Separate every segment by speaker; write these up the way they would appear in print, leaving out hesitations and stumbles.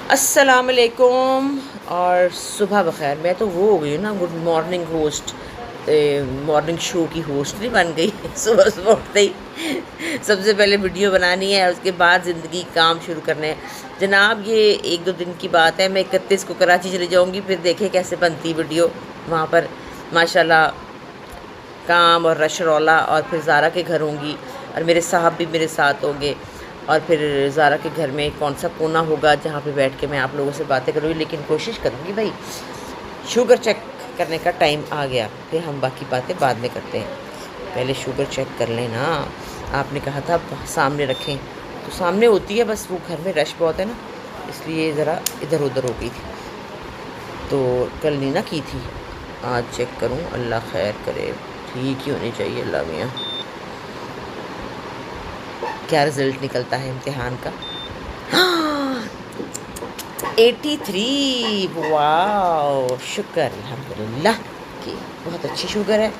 Speaker 1: अस्सलामुअलैकुम और सुबह बखैर। मैं तो वो हो गई हूँ ना, good morning host, morning show की होस्ट नहीं बन गई। सुबह सुबह उठते ही सबसे पहले वीडियो बनानी है, उसके बाद ज़िंदगी काम शुरू करने हैं। जनाब ये 1-2 दिन की बात है। मैं 31 को कराची चली जाऊँगी, फिर देखें कैसे बनती वीडियो वहाँ पर। माशाल्लाह काम और रश रौला, और फिर ज़ारा के घर होंगी और मेरे साहब भी मेरे साथ होंगे, और फिर ज़ारा के घर में कौन सा कोना होगा जहाँ पे बैठ के मैं आप लोगों से बातें करूँगी। लेकिन कोशिश करूँगी भाई, शुगर चेक करने का टाइम आ गया, फिर हम बाकी बातें बाद में करते हैं। पहले शुगर चेक कर लें ना। आपने कहा था सामने रखें, तो सामने होती है, बस वो घर में रश बहुत है ना, इसलिए ज़रा इधर उधर हो गई थी, तो कल नहीं ना की थी। आज चेक करूँ, अल्लाह खैर करे, ठीक ही होनी चाहिए। अल्लाह मियाँ, क्या रिज़ल्ट निकलता है इम्तिहान का। 83। वाह, शुक्र अल्हम्दुलिल्लाह कि बहुत अच्छी शुगर है।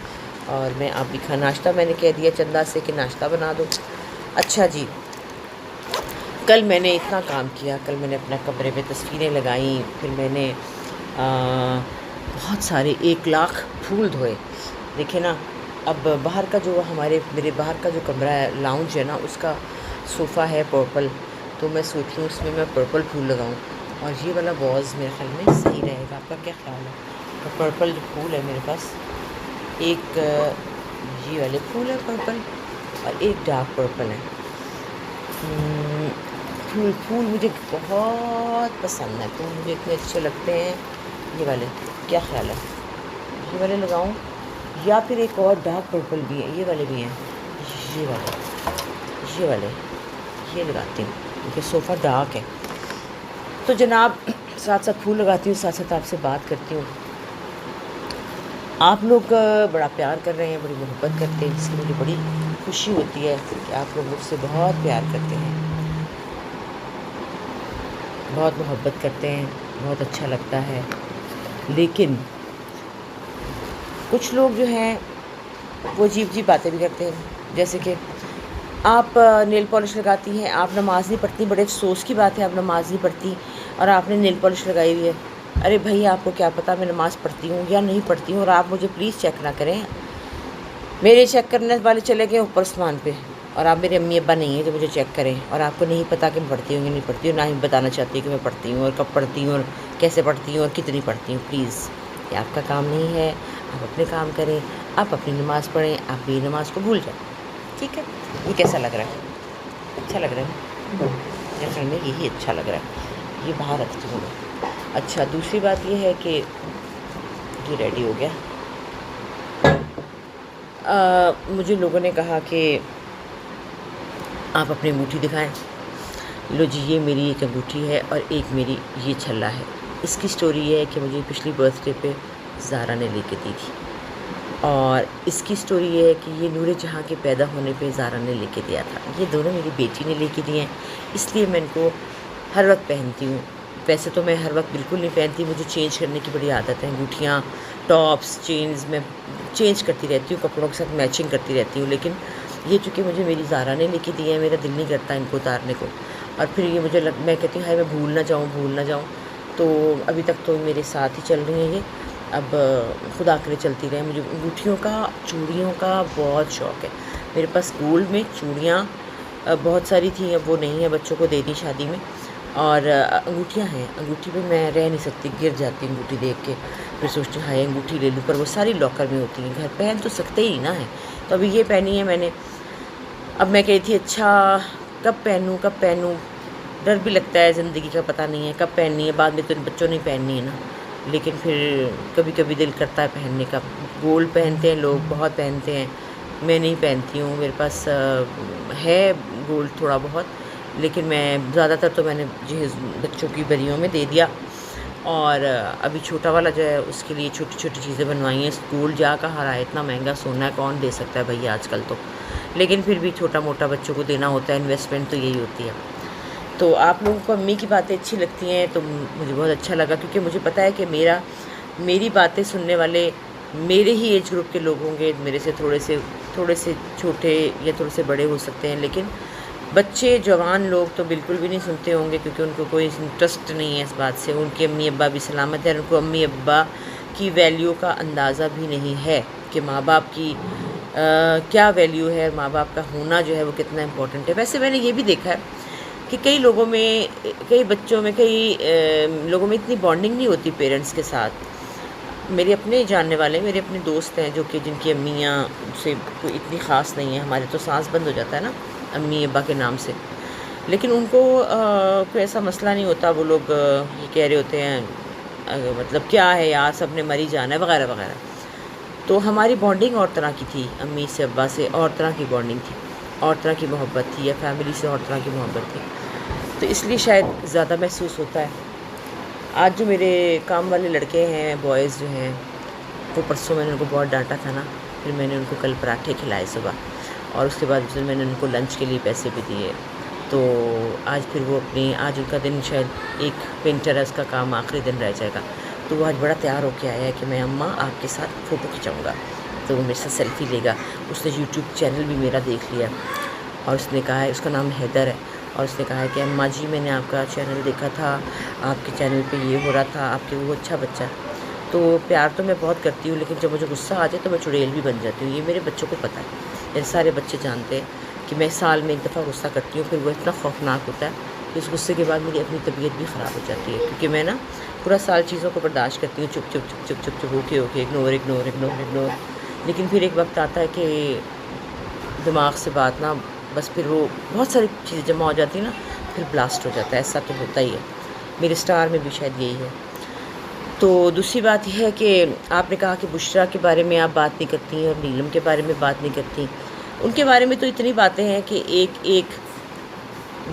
Speaker 1: और मैं आप भी नाश्ता मैंने कह दिया चंदा से कि नाश्ता बना दो। अच्छा जी, कल मैंने इतना काम किया। कल मैंने अपना कमरे में तस्वीरें लगाई, फिर मैंने बहुत सारे 1 लाख फूल धोए। देखिए ना, अब बाहर का जो मेरे बाहर का जो कमरा है, लाउंज है ना, उसका सोफ़ा है पर्पल, तो मैं सोच रही हूँ उसमें मैं पर्पल फूल लगाऊँ। और ये वाला वॉज़ मेरे ख्याल में सही रहेगा। आपका क्या ख्याल है? तो पर्पल जो फूल है मेरे पास, एक ये वाले फूल है पर्पल और एक डार्क पर्पल है। फूल मुझे बहुत पसंद है, तो मुझे इतने अच्छे लगते हैं ये वाले। क्या ख्याल है, ये वाले लगाऊं या फिर एक और डार्क पर्पल भी है, ये वाले भी हैं, ये वाले ये लगाती हूँ क्योंकि सोफ़ा डार्क है। तो जनाब, साथ साथ फूल लगाती हूँ, साथ साथ आपसे बात करती हूँ। आप लोग बड़ा प्यार कर रहे हैं, बड़ी मोहब्बत करते हैं, जिसकी मुझे बड़ी खुशी होती है कि आप लोग मुझसे बहुत प्यार करते हैं, बहुत मोहब्बत करते हैं, बहुत अच्छा लगता है। लेकिन कुछ लोग जो हैं वो अजीब बातें भी करते हैं, जैसे कि आप नेल पॉलिश लगाती हैं, आप नमाज़ नहीं पढ़ती। बड़े अफसोस की बात है, आप नमाज़ नहीं पढ़ती और आपने नेल पॉलिश लगाई हुई है। अरे भाई, आपको क्या पता मैं नमाज़ पढ़ती हूँ या नहीं पढ़ती हूँ? और आप मुझे प्लीज़ चेक ना करें। मेरे चेक करने वाले चले गए ऊपर आसमान पे, और आप मेरे अम्मी अब्बा नहीं हैं जो मुझे चेक करें। और आपको नहीं पता कि मैं पढ़ती हूँ या नहीं पढ़ती हूँ, ना ही बताना चाहती कि मैं पढ़ती हूँ और कब पढ़ती हूँ और कैसे पढ़ती हूँ और कितनी पढ़ती हूँ। प्लीज़, ये आपका काम नहीं है। आप अपने काम करें, आप अपनी नमाज़ पढ़ें, आप भी नमाज को भूल जाएं, ठीक है? ये कैसा लग रहा है? अच्छा लग रहा है? मेरे ख्याल में यही अच्छा लग रहा है। ये बाहर रखती हूँ मैं। अच्छा, दूसरी बात ये है कि ये रेडी हो गया। मुझे लोगों ने कहा कि आप अपनी अंगूठी दिखाएं। लो जी, ये मेरी एक अंगूठी है और एक मेरी ये छल्ला है। इसकी स्टोरी ये है कि मुझे पिछली बर्थडे पे ज़ारा ने लेके दी थी, और इसकी स्टोरी ये है कि ये नूरे जहाँ के पैदा होने पे ज़ारा ने लेके दिया था। ये दोनों मेरी बेटी ने लेके दिए हैं, इसलिए मैं इनको हर वक्त पहनती हूँ। वैसे तो मैं हर वक्त बिल्कुल नहीं पहनती, मुझे चेंज करने की बड़ी आदत है। अंगूठियाँ, टॉप्स, चेन्स मैं चेंज करती रहती हूँ, कपड़ों के साथ मैचिंग करती रहती हूँ। लेकिन ये चूँकि मुझे मेरी ज़ारा ने लेके दिए हैं, मेरा दिल नहीं करता इनको उतारने को। और फिर ये मैं कहती हूँ हाय मैं भूल ना जाऊँ। तो अभी तक तो मेरे साथ ही चल रही हैं ये, अब खुदा करे चलती रहे। मुझे अंगूठियों का, चूड़ियों का बहुत शौक़ है। मेरे पास गोल्ड में चूड़ियाँ बहुत सारी थी, अब वो नहीं है, बच्चों को दे दी शादी में। और अंगूठियाँ हैं, अंगूठी पे मैं रह नहीं सकती, गिर जाती अंगूठी देख के। फिर सोचती हूँ हाय अंगूठी ले लूँ, पर वो सारी लॉकर में होती हैं, घर पहन तो सकते ही ना है। तो अभी ये पहनी है मैंने। अब मैं कही थी अच्छा कब पहनूँ, डर भी लगता है, ज़िंदगी का पता नहीं है कब पहननी है, बाद में तो बच्चों ने पहननी है ना। लेकिन फिर कभी कभी दिल करता है पहनने का। गोल्ड पहनते हैं लोग, बहुत पहनते हैं, मैं नहीं पहनती हूँ। मेरे पास है गोल्ड थोड़ा बहुत, लेकिन मैं ज़्यादातर तो मैंने जहेज़ बच्चों की बरियों में दे दिया। और अभी छोटा वाला जो है उसके लिए छोटी छोटी चीज़ें बनवाई हैं। गोल्ड जा कहाँ रहा है, इतना महंगा सोना है, कौन दे सकता है भैया आजकल तो। लेकिन फिर भी छोटा मोटा बच्चों को देना होता है, इन्वेस्टमेंट तो यही होती है। तो आप लोगों को अम्मी की बातें अच्छी लगती हैं, तो मुझे बहुत अच्छा लगा, क्योंकि मुझे पता है कि मेरी बातें सुनने वाले मेरे ही एज ग्रुप के लोग होंगे। मेरे से थोड़े से छोटे या थोड़े से बड़े हो सकते हैं, लेकिन बच्चे जवान लोग तो बिल्कुल भी नहीं सुनते होंगे, क्योंकि उनको कोई इंटरेस्ट नहीं है इस बात से। उनके अम्मी अब्बा भी सलामत है, उनको अम्मी अब्बा की वैल्यू का अंदाज़ा भी नहीं है कि माँ बाप की क्या वैल्यू है, माँ बाप का होना जो है वो कितना इम्पोर्टेंट है। वैसे मैंने ये भी देखा है कि कई लोगों में, कई बच्चों में, कई लोगों में इतनी बॉन्डिंग नहीं होती पेरेंट्स के साथ। मेरे अपने जानने वाले, मेरे अपने दोस्त हैं जो कि जिनकी अम्मियाँ से कोई इतनी ख़ास नहीं है। हमारे तो सांस बंद हो जाता है ना अम्मी अब्बा के नाम से, लेकिन उनको कोई ऐसा मसला नहीं होता। वो लोग ये कह रहे होते हैं मतलब क्या है यार, सब ने मर ही जाना है वगैरह वगैरह। तो हमारी बॉन्डिंग और तरह की थी, अम्मी से अब्बा से और तरह की बॉन्डिंग थी, और तरह की मोहब्बत थी, या फैमिली से और तरह की मोहब्बत थी। तो इसलिए शायद ज़्यादा महसूस होता है। आज जो मेरे काम वाले लड़के हैं, बॉयज़ जो हैं, वो परसों मैंने उनको बहुत डांटा था ना, फिर मैंने उनको कल पराठे खिलाए सुबह, और उसके बाद फिर मैंने उनको लंच के लिए पैसे भी दिए। तो आज फिर वो अपनी, आज उनका दिन शायद एक पेंटर है, उसका काम आखिरी दिन रह जाएगा, तो वो आज बड़ा तैयार होके आया है कि मैं अम्मा आपके साथ फ़ोटो खिंचाऊँगा। तो वो मेरे साथ सेल्फ़ी लेगा। उसने यूट्यूब चैनल भी मेरा देख लिया, और उसने कहा है, उसका नाम हैदर है, और उसने कहा है कि अम्मा जी मैंने आपका चैनल देखा था, आपके चैनल पे ये हो रहा था, आपके वो अच्छा बच्चा है। तो प्यार तो मैं बहुत करती हूँ, लेकिन जब मुझे गुस्सा आ जाए तो मैं चुड़ैल भी बन जाती हूँ। ये मेरे बच्चों को पता है, मेरे सारे बच्चे जानते हैं कि मैं साल में एक दफ़ा गुस्सा करती हूँ, फिर वो इतना खौफनाक होता है कि उस गुस्से के बाद मेरी अपनी तबीयत भी ख़राब हो जाती है, क्योंकि मैं ना पूरा साल चीज़ों को बर्दाश्त करती हूँ, चुप चुप चुप चुप चुप चुप, okay okay, ignore ignore ignore ignore. लेकिन फिर एक वक्त आता है कि दिमाग से बात ना, बस फिर वो बहुत सारी चीज़ें जमा हो जाती है ना, फिर ब्लास्ट हो जाता है। ऐसा तो होता ही है, मेरे स्टार में भी शायद यही है। तो दूसरी बात यह है कि आपने कहा कि बुशरा के बारे में आप बात नहीं करती और नीलम के बारे में बात नहीं करती। उनके बारे में तो इतनी बातें हैं कि एक एक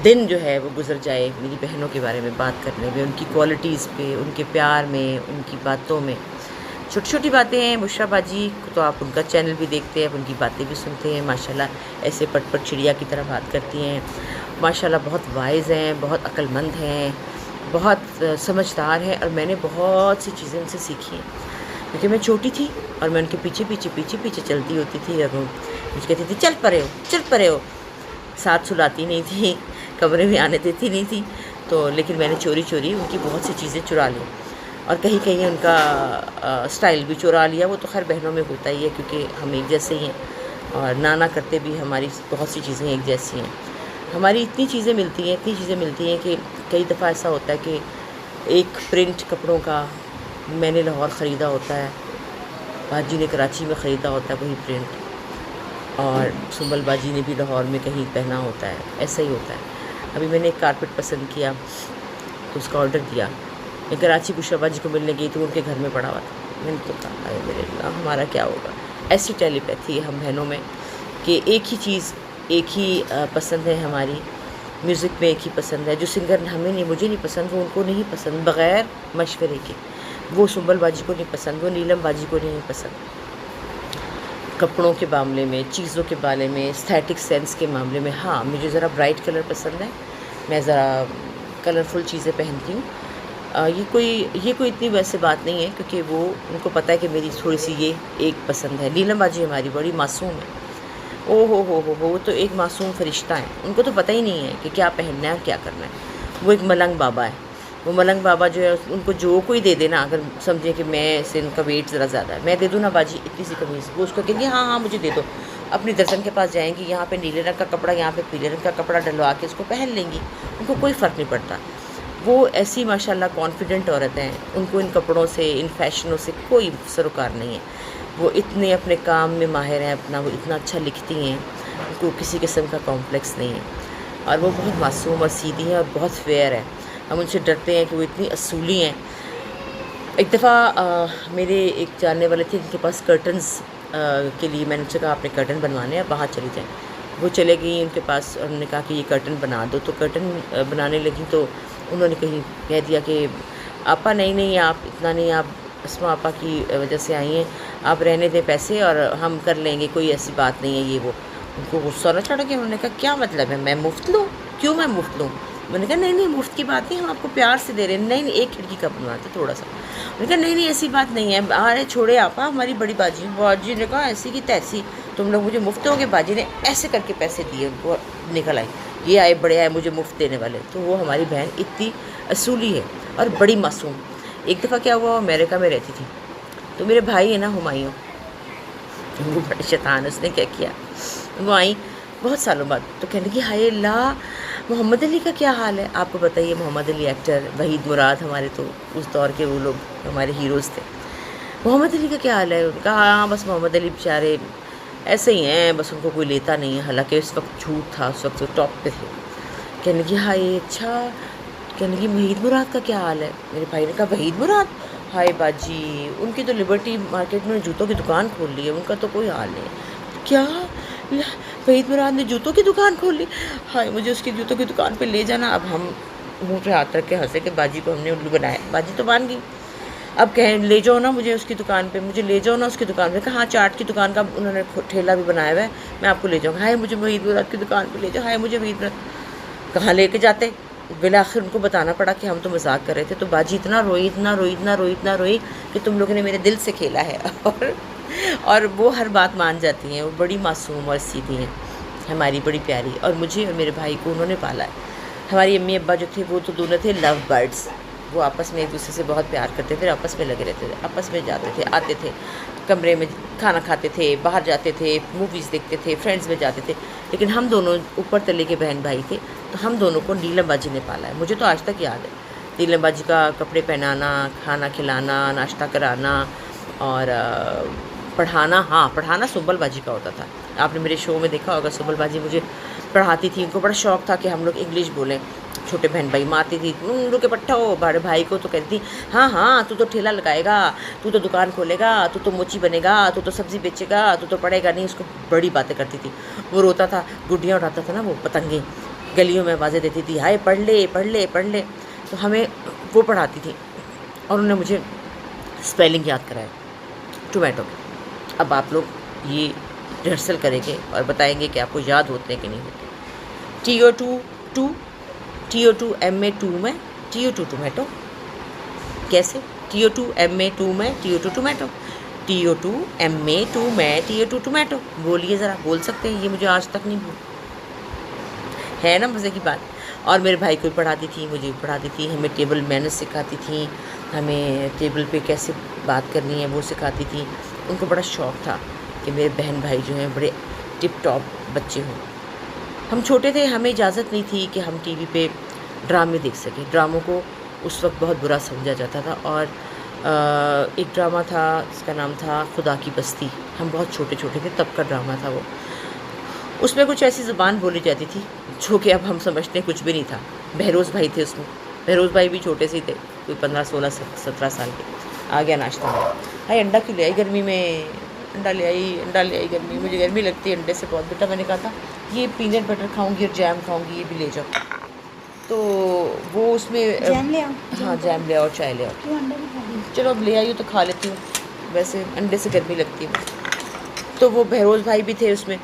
Speaker 1: दिन जो है वो गुजर जाए मेरी बहनों के बारे में बात करने में, उनकी क्वालिटीज़ पे, उनके प्यार में, उनकी बातों में। छोटी छोटी बातें हैं। बुशरा बाजी तो आप उनका चैनल भी देखते हैं, उनकी बातें भी सुनते हैं। माशाल्लाह ऐसे पट पट चिड़िया की तरह बात करती हैं। माशाल्लाह बहुत वाइज़ हैं, बहुत अक्लमंद हैं, बहुत समझदार हैं, और मैंने बहुत सी चीज़ें उनसे सीखी हैं, क्योंकि मैं छोटी थी और मैं उनके पीछे पीछे पीछे पीछे चलती होती थी, और वो मुझे कहती थी चल परे हो, चल परे हो। साथ सुलाती नहीं थी, कमरे में आने देती नहीं थी, तो लेकिन मैंने चोरी चोरी उनकी बहुत सी चीज़ें चुरा ली, और कहीं कहीं उनका स्टाइल भी चुरा लिया। वो तो खैर बहनों में होता ही है, क्योंकि हम एक जैसे ही हैं, और नाना करते भी हमारी बहुत सी चीज़ें एक जैसी हैं। हमारी इतनी चीज़ें मिलती हैं कि कई दफ़ा ऐसा होता है कि एक प्रिंट कपड़ों का मैंने लाहौर ख़रीदा होता है, बाजी ने कराची में ख़रीदा होता है वही प्रिंट, और सुंबल बाजी ने भी लाहौर में कहीं पहना होता है। ऐसा ही होता है। अभी मैंने एक कारपेट पसंद किया तो उसका ऑर्डर दिया। मैं कराची बुशरा बाजी को मिलने गई तो उनके घर में पड़ा हुआ था। मैंने तो कहा अरे मेरे अल्लाह, हमारा क्या होगा। ऐसी टेलीपैथी है हम बहनों में कि एक ही चीज़, एक ही पसंद है हमारी। म्यूज़िक में एक ही पसंद है, जो सिंगर हमें नहीं, मुझे नहीं पसंद, वो उनको नहीं पसंद बग़ैर मशवरे के। वो सुंबल बाजी को नहीं पसंद, वो नीलम बाजी को नहीं पसंद। कपड़ों के मामले में, चीज़ों के बारे में, एस्थेटिक सेंस के मामले में, हाँ मुझे ज़रा ब्राइट कलर पसंद है, मैं ज़रा कलरफुल चीज़ें पहनती हूँ। ये कोई इतनी वैसे बात नहीं है, क्योंकि वो उनको पता है कि मेरी थोड़ी सी ये एक पसंद है। नीलम बाजी हमारी बड़ी मासूम है। ओ हो, वो तो एक मासूम फ़रिश्ता है। उनको तो पता ही नहीं है कि क्या पहनना है और क्या करना है। वो एक मलंग बाबा है। वो मलंग बाबा जो है, उनको जो कोई दे देना, अगर समझे कि मैं से उनका वेट ज़रा ज़्यादा है, मैं दे दूँ ना बाजी इतनी सी कमीज़, वो उसको कहेंगे हाँ हाँ मुझे दे दो। अपनी दर्जन के पास जाएंगी, यहाँ पे नीले रंग का कपड़ा, यहाँ पे पीले रंग का कपड़ा डलवा के उसको पहन लेंगी, उनको कोई फ़र्क नहीं पड़ता। वो ऐसी माशाल्लाह कॉन्फिडेंट औरत हैं, उनको इन कपड़ों से, इन फैशनों से कोई सरोकार नहीं है। वो इतने अपने काम में माहिर हैं, अपना वो इतना अच्छा लिखती हैं, उनको किसी किस्म का कॉम्प्लेक्स नहीं है, और वो बहुत मासूम और सीधी हैं और बहुत फेयर है। हम उनसे डरते हैं कि वो इतनी असूली हैं। एक दफ़ा मेरे एक जानने वाले थे, जिनके पास कर्टन्स के लिए मैंने उनसे कहा आपने कर्टन बनवाने हैं, बाहर चली जाएँ। वो चले गई उनके पास और उन्होंने कहा कि ये कर्टन बना दो। तो कर्टन बनाने लगी तो उन्होंने कहीं कह दिया कि आपा नहीं आप इतना नहीं, आप अस्मा आपा की वजह से आई हैं, आप रहने दें पैसे और हम कर लेंगे, कोई ऐसी बात नहीं है ये वो। उनको गुस्सा ना चढ़ गया। उन्होंने कहा क्या मतलब है, मैं मुफ्त लूँ? क्यों मैं मुफ्त लूँ? मैंने कहा नहीं मुफ्त की बात नहीं, हम आपको प्यार से दे रहे हैं। नहीं एक खिड़की का बनवाते थोड़ा सा। मैंने कहा नहीं ऐसी बात नहीं है, अरे छोड़े आपा, हमारी बड़ी बाजी ने कहा ऐसी की तैसी, तुम लोग मुझे मुफ्त दोगे? बाजी ने ऐसे करके पैसे दिए, उनको निकल आई। ये आए बड़े आए मुझे मुफ्त देने वाले। तो वो हमारी बहन इतनी असूली है और बड़ी मासूम। एक दफ़ा क्या हुआ, वो अमेरिका में रहती थी, तो मेरे भाई है ना हुमायूं, वो बड़े शैतान, उसने क्या किया, वो आई बहुत सालों बाद, तो कहने लगी हाय अल्लाह मोहम्मद अली का क्या हाल है। आपको बताइए मोहम्मद अली एक्टर, वहीद मुराद हमारे तो उस दौर के वो लोग हमारे हीरोज़ थे। मोहम्मद अली का क्या हाल है? उनका हाँ बस मोहम्मद अली बेचारे ऐसे ही हैं, बस उनको कोई लेता नहीं है। हालांकि उस वक्त झूठ था, उस वक्त वो टॉप पे थे। कहने लगी हाय अच्छा, कहने लगी वहीद मुराद का क्या हाल है? मेरे भाई ने कहा वहीद मुराद, हाय बाजी उनकी तो लिबर्टी मार्केट में जूतों की दुकान खोल ली है, उनका तो कोई हाल नहीं। क्या वहीद मुराद ने जूतों की दुकान खोल ली? हाय मुझे उसकी जूतों की दुकान पे ले जाना। अब हम मुँह पे हाथ रख के हंसे कि बाजी को हमने उल्लू बनाया। बाजी तो मान गई। अब कहें ले जाओ ना मुझे उसकी दुकान पे, मुझे ले जाओ ना उसकी दुकान पे। कहा हाँ चाट की दुकान का उन्होंने ठेला भी बनाया हुआ है, मैं आपको ले जाऊँगा। हाय मुझे वहीद मुराद की दुकान पे ले जाओ, हाय मुझे वहीद मुराद। कहाँ लेके जाते, बिला आखिर उनको बताना पड़ा कि हम तो मजाक कर रहे थे। तो बाजी इतना रोई इतना रोई इतना रोई इतना रोई कि तुम लोगों ने मेरे दिल से खेला है। और वो हर बात मान जाती हैं, वो बड़ी मासूम और सीधी हैं, हमारी बड़ी प्यारी। और मुझे और मेरे भाई को उन्होंने पाला है। हमारी अम्मी अब्बा जो थे वो तो दोनों थे लव बर्ड्स, वो आपस में एक दूसरे से बहुत प्यार करते थे, आपस में लगे रहते थे, आपस में जाते थे आते थे, कमरे में खाना खाते थे, बाहर जाते थे, मूवीज़ देखते थे, फ्रेंड्स में जाते थे। लेकिन हम दोनों ऊपर तले के बहन भाई थे, तो हम दोनों को नीलम बाजी ने पाला है। मुझे तो आज तक याद है नीलम बाजी का कपड़े पहनाना, खाना खिलाना, नाश्ता कराना और पढ़ाना। हाँ पढ़ाना सुंबल बाजी का होता था, आपने मेरे शो में देखा होगा। सुंबल बाजी मुझे पढ़ाती थी, उनको बड़ा शौक़ था कि हम लोग इंग्लिश बोलें। छोटे बहन भाई मारती थी उन के पट्टा हो, बड़े भाई को तो कहती थी हाँ हाँ तू तो ठेला लगाएगा, तू तो दुकान खोलेगा, तू तो मोची बनेगा, तू तो सब्ज़ी बेचेगा, तू तो पढ़ेगा नहीं। उसको बड़ी बातें करती थी। वो रोता था, गुड्डियाँ उड़ाता था ना वो पतंगे, गलियों में आवाज़ें देती थी हाय पढ़ ले पढ़ ले पढ़ ले। तो हमें वो पढ़ाती थी और उन्होंने मुझे स्पेलिंग याद कराया टोमेटो की। अब आप लोग ये रिहर्सल करेंगे और बताएंगे कि आपको याद होते हैं कि नहीं होते। TO2 MA2 में TO2 टोमेटो, कैसे TO2 MA2 में TO2 टोमेटो, TO2 MA2 में TO2 टोमेटो। बोलिए ज़रा, बोल सकते हैं? ये मुझे आज तक नहीं भूल है ना, मज़े की बात। और मेरे भाई को भी पढ़ाती थी, मुझे भी पढ़ाती थी, हमें टेबल मैनर्स सिखाती थी, हमें टेबल पे कैसे बात करनी है वो सिखाती थी। उनको बड़ा शौक़ था कि मेरे बहन भाई जो हैं बड़े टिप टॉप बच्चे हों। हम छोटे थे, हमें इजाज़त नहीं थी कि हम टीवी पे ड्रामे देख सकें। ड्रामों को उस वक्त बहुत बुरा समझा जाता था। और एक ड्रामा था जिसका नाम था खुदा की बस्ती, हम बहुत छोटे छोटे थे तब का ड्रामा था वो। उसमें कुछ ऐसी ज़बान बोली जाती थी जो कि अब हम समझते हैं कुछ भी नहीं था। बहरोज़ भाई थे उसमें, बहरोज़ भाई भी छोटे से ही थे, कोई 15-16-17 साल के। आ गया नाश्ता में, हाय अंडा क्यों ले आई गर्मी में, अंडा ले आई गर्मी, मुझे गर्मी लगती है अंडे से बहुत। बेटा मैंने कहा था ये पीनट बटर खाऊंगी और जैम खाऊंगी, ये भी ले जाओ। तो वो उसमें
Speaker 2: जैम ले आओ।
Speaker 1: हाँ जैम ले आओ, चाय ले आओ।
Speaker 2: क्यों अंडा नहीं खा रही?
Speaker 1: चलो अब ले आई हो तो खा लेती हूँ, वैसे अंडे से गर्मी लगती है। तो वो बहरोज़ भाई भी थे उसमें,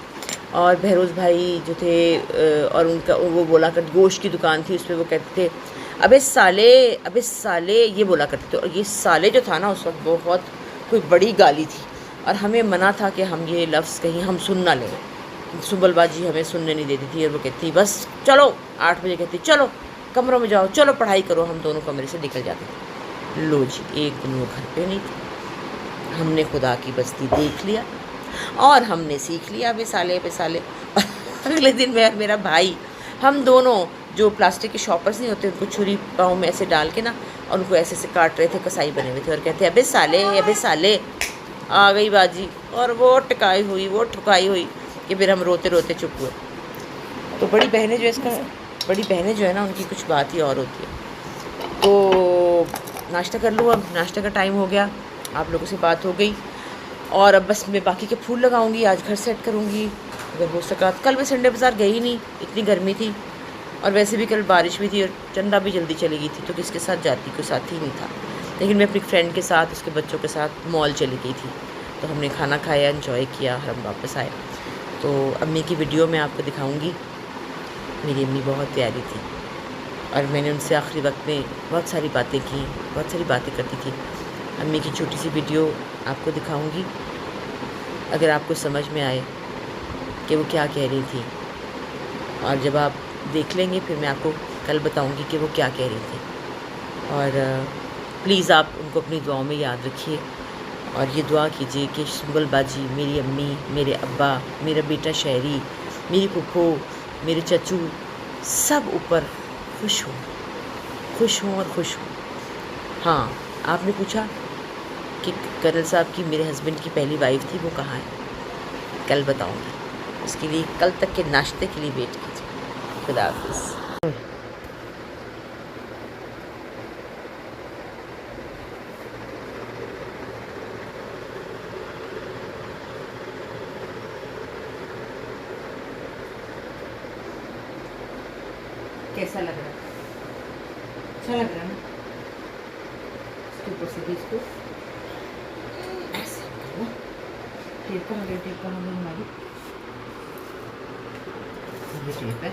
Speaker 1: और बहरोज़ भाई जो थे और उनका वो बोला कर, गोश्त की दुकान थी उसमें, वो कहते थे अबे साले ये बोला करते थे। और ये साले जो था ना उस वक्त बहुत कोई बड़ी गाली थी, और हमें मना था कि हम ये लफ्ज़ कहीं हम सुन ना लें। सुंबल बाजी हमें सुनने नहीं देती थी, और वो कहती बस चलो 8 बजे कहती चलो कमरों में जाओ, चलो पढ़ाई करो। हम दोनों कमरे से निकल जाते थे। लो जी, एक दिन वो घर पे नहीं थी, हमने खुदा की बस्ती देख लिया और हमने सीख लिया बे साले। अगले दिन मैं मेरा भाई, हम दोनों जो प्लास्टिक के शॉपर्स नहीं होते उनको छुरी पाँव में ऐसे डाल के ना, और उनको ऐसे ऐसे काट रहे थे, कसाई बने हुए थे, और कहते अबे साले। आ गई बाजी, और वो ठुकाई हुई कि फिर हम रोते रोते चुप हुए। तो बड़ी बहनें जो है ना उनकी कुछ बात ही और होती है। तो नाश्ता कर लो, अब नाश्ते का टाइम हो गया, आप लोगों से बात हो गई, और अब बस मैं बाकी के फूल लगाऊंगी, आज घर सेट करूंगी अगर हो सका। कल मैं संडे बाज़ार गई नहीं, इतनी गर्मी थी, और वैसे भी कल बारिश भी थी और चंदा भी जल्दी चली गई थी, तो किसके साथ जाती, कोई साथी नहीं था। लेकिन मैं अपनी फ्रेंड के साथ, उसके बच्चों के साथ मॉल चली गई थी। तो हमने खाना खाया, एंजॉय किया, हम वापस आए। तो अम्मी की वीडियो मैं आपको दिखाऊंगी। मेरी अम्मी बहुत प्यारी थी, और मैंने उनसे आखिरी वक्त में बहुत सारी बातें की, बहुत सारी बातें करती थी। अम्मी की छोटी सी वीडियो आपको दिखाऊंगी, अगर आपको समझ में आए कि वो क्या कह रही थी। और जब आप देख लेंगे, फिर मैं आपको कल बताऊंगी कि वो क्या कह रही थी। और प्लीज़ आप उनको अपनी दुआओं में याद रखिए और ये दुआ कीजिए कि सुंबल बाजी, मेरी अम्मी, मेरे अब्बा, मेरा बेटा शहरी, मेरी फूफो, मेरे चचू सब ऊपर खुश हों और खुश हों। हाँ, आपने पूछा कि कर्नल साहब की मेरे हस्बैंड की पहली वाइफ थी, वो कहाँ है? कल बताऊंगी। उसके लिए कल तक के नाश्ते के लिए वेट कीजिए। खुदा हाफिज़। कैसा लग रहा है? अच्छा लग रहा है ना? इसके ऊपर से भी इसको ऐसे करना। टेप कहाँ गई? टेप कहाँ गई हमारी? ये टेप है।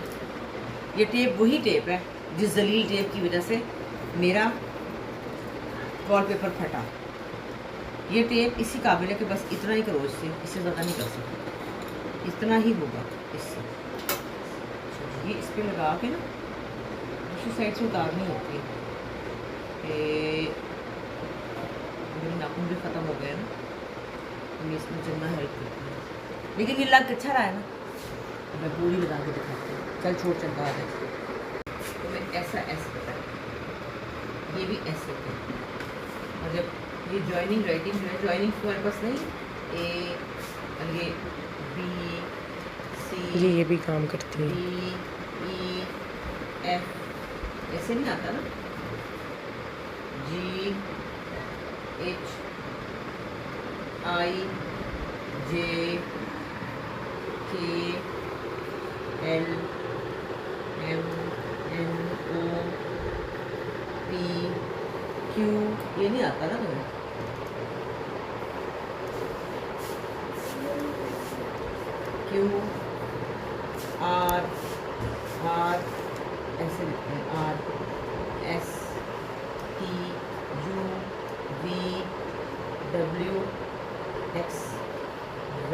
Speaker 1: ये टेप वही टेप है जिस जलील टेप की वजह से मेरा वॉलपेपर फटा। ये टेप इसी काबिल है कि बस इतना ही करो इससे, इससे ज़्यादा नहीं कर सकते। इतना ही होगा इससे। ये इस पर लगा के ना दूसरी साइड से उतारनी होती है। मेरे नाखून भी ख़त्म हो गए ना, मैं इसमें जितना हेल्प करती हूँ। लेकिन ये लग अच्छा रहा है ना, तो मैं पूरी लगा के दिखाती हूँ। चल छोड़ चल बाहर है। तो मैं ऐसा ऐसे बताया, ये भी ऐसे होता है। और जब ये जॉइनिंग राइटिंग जो है, जॉइनिंग तुम्हारे पास नहीं, ए और ये बी सी,
Speaker 2: ये भी काम करती है।
Speaker 1: डी ई एफ ऐसे नहीं आता ना, जी H I J K L M N O P Q, ये नहीं आता ना तुम्हें? क्यू आर आर ऐसे लिखते हैं, R S T U V W X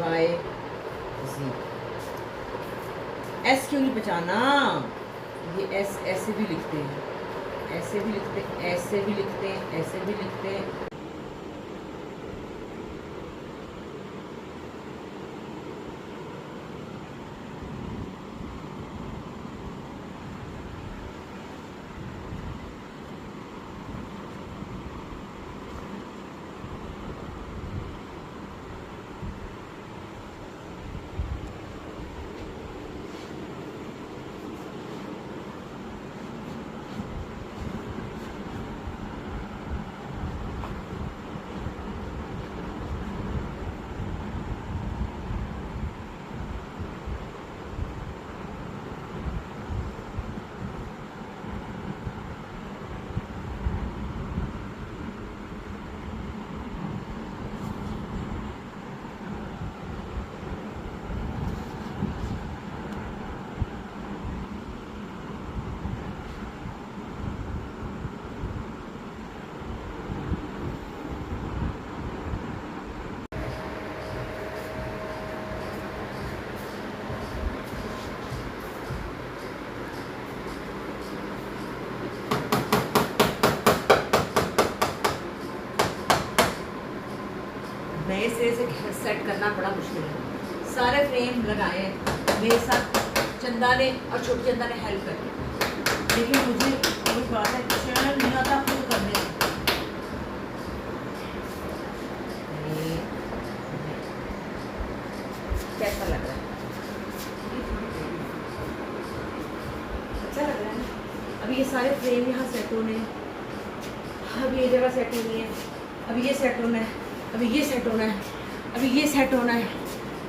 Speaker 1: Y Z. S क्यों नहीं बचाना? ये एस ऐसे भी लिखते हैं, ऐसे भी लिखते हैं, ऐसे भी लिखते हैं, ऐसे भी लिखते हैं। नए सिरे से सेट करना बड़ा मुश्किल है। सारे फ्रेम लगाए हैं मेरे साथ चंदा ने और छोटी चंदा ने हेल्प करी, लेकिन मुझे कोई बात है चैनल नहीं आता खुद करने से। कैसा लग रहा है? अच्छा लग रहा है ना? अभी ये सारे फ्रेम यहाँ सेट होने हैं, अभी ये जगह सेट होनी है, अभी ये सेट होना है, अभी ये सेट होना है, अभी ये सेट होना है,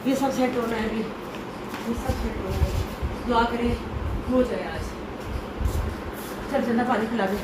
Speaker 1: ये सब सेट होना है, अभी ये सब सेट होना है। दुआ करें हो जाए आज। चल चंदा पानी पिला दे।